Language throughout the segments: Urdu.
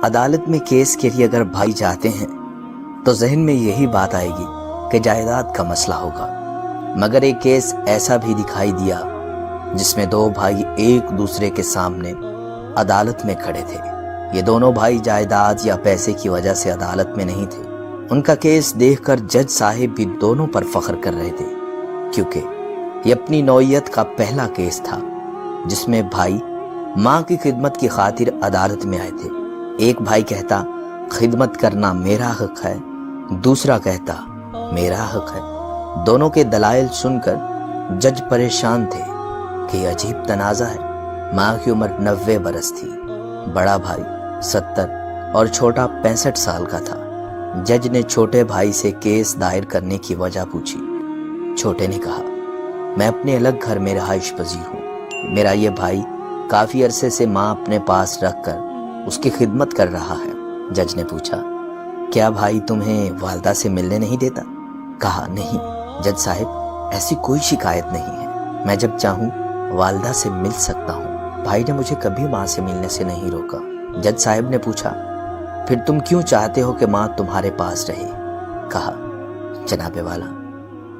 عدالت میں کیس کے لیے اگر بھائی جاتے ہیں تو ذہن میں یہی بات آئے گی کہ جائیداد کا مسئلہ ہوگا، مگر ایک کیس ایسا بھی دکھائی دیا جس میں دو بھائی ایک دوسرے کے سامنے عدالت میں کھڑے تھے۔ یہ دونوں بھائی جائیداد یا پیسے کی وجہ سے عدالت میں نہیں تھے۔ ان کا کیس دیکھ کر جج صاحب بھی دونوں پر فخر کر رہے تھے، کیونکہ یہ اپنی نوعیت کا پہلا کیس تھا جس میں بھائی ماں کی خدمت کی خاطر عدالت میں آئے تھے۔ ایک بھائی کہتا خدمت کرنا میرا حق ہے، دوسرا کہتا میرا حق ہے۔ دونوں کے دلائل سن کر جج پریشان تھے کہ یہ عجیب تنازع ہے۔ ماں کی عمر 90 برس تھی، بڑا بھائی 70 اور چھوٹا 65 سال کا تھا۔ جج نے چھوٹے بھائی سے کیس دائر کرنے کی وجہ پوچھی۔ چھوٹے نے کہا، میں اپنے الگ گھر میں رہائش پذیر ہوں، میرا یہ بھائی کافی عرصے سے ماں اپنے پاس رکھ کر اس کی خدمت کر رہا ہے۔ جج نے پوچھا، کیا بھائی تمہیں والدہ سے ملنے نہیں دیتا؟ کہا، نہیں جج صاحب، ایسی کوئی شکایت نہیں ہے، میں جب چاہوں والدہ سے مل سکتا ہوں۔ بھائی نے مجھے کبھی ماں سے ملنے سے نہیں روکا۔ جج صاحب نے پوچھا، پھر تم کیوں چاہتے ہو کہ ماں تمہارے پاس رہے؟ کہا، جناب والا،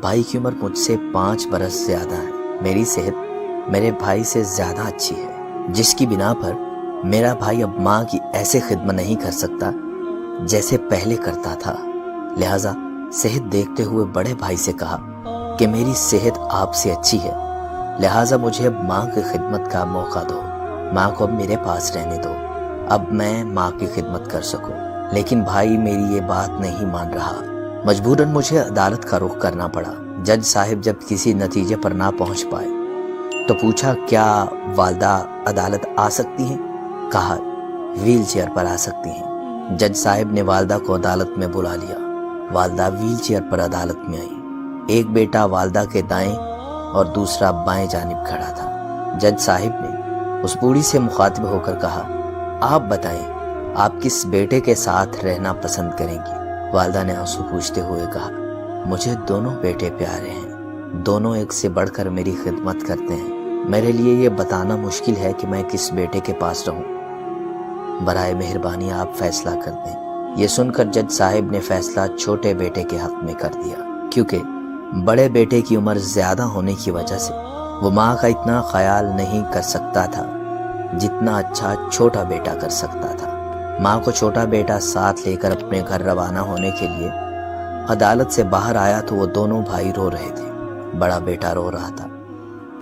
بھائی کی عمر مجھ سے 5 برس زیادہ ہے، میری صحت میرے بھائی سے زیادہ اچھی ہے، جس کی بنا پر میرا بھائی اب ماں کی ایسے خدمت نہیں کر سکتا جیسے پہلے کرتا تھا۔ لہٰذا صحت دیکھتے ہوئے بڑے بھائی سے کہا کہ میری صحت آپ سے اچھی ہے، لہٰذا مجھے اب ماں کی خدمت کا موقع دو، ماں کو اب میرے پاس رہنے دو، اب میں ماں کی خدمت کر سکوں۔ لیکن بھائی میری یہ بات نہیں مان رہا، مجبوراً مجھے عدالت کا رخ کرنا پڑا۔ جج صاحب جب کسی نتیجے پر نہ پہنچ پائے تو پوچھا، کیا والدہ عدالت آ سکتی ہیں؟ کہا، ویل چیئر پر آ سکتی ہیں۔ جج صاحب نے والدہ کو عدالت میں بلا لیا۔ والدہ ویل چیئر پر عدالت میں آئی۔ ایک بیٹا والدہ کے دائیں اور دوسرا بائیں جانب کھڑا تھا۔ جج صاحب نے اس بوڑھی سے مخاطب ہو کر کہا، آپ بتائیں آپ کس بیٹے کے ساتھ رہنا پسند کریں گی؟ والدہ نے آنسو پوچھتے ہوئے کہا، مجھے دونوں بیٹے پیارے ہیں، دونوں ایک سے بڑھ کر میری خدمت کرتے ہیں، میرے لیے یہ بتانا مشکل ہے کہ میں کس بیٹے کے پاس رہوں، برائے مہربانی آپ فیصلہ کر دیں۔ یہ سن کر جج صاحب نے فیصلہ چھوٹے بیٹے کے حق میں کر دیا، کیونکہ بڑے بیٹے کی عمر زیادہ ہونے کی وجہ سے وہ ماں کا اتنا خیال نہیں کر سکتا تھا جتنا اچھا چھوٹا بیٹا کر سکتا تھا۔ ماں کو چھوٹا بیٹا ساتھ لے کر اپنے گھر روانہ ہونے کے لیے عدالت سے باہر آیا تو وہ دونوں بھائی رو رہے تھے۔ بڑا بیٹا رو رہا تھا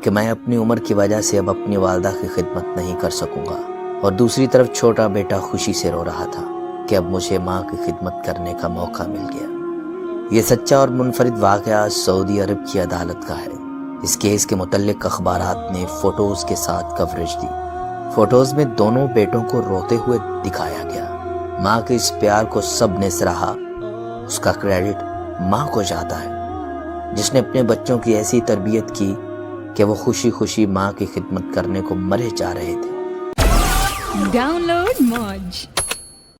کہ میں اپنی عمر کی وجہ سے اب اپنی والدہ کی خدمت نہیں کر سکوں گا، اور دوسری طرف چھوٹا بیٹا خوشی سے رو رہا تھا کہ اب مجھے ماں کی خدمت کرنے کا موقع مل گیا۔ یہ سچا اور منفرد واقعہ سعودی عرب کی عدالت کا ہے۔ اس کیس کے متعلق اخبارات نے فوٹوز کے ساتھ کوریج دی۔ فوٹوز میں دونوں بیٹوں کو روتے ہوئے دکھایا گیا۔ ماں کے اس پیار کو سب نے سراہا۔ اس کا کریڈٹ ماں کو جاتا ہے جس نے اپنے بچوں کی ایسی تربیت کی کہ وہ خوشی خوشی ماں کی خدمت کرنے کو مرے جا رہے تھے۔ ڈاؤن لوڈ موج۔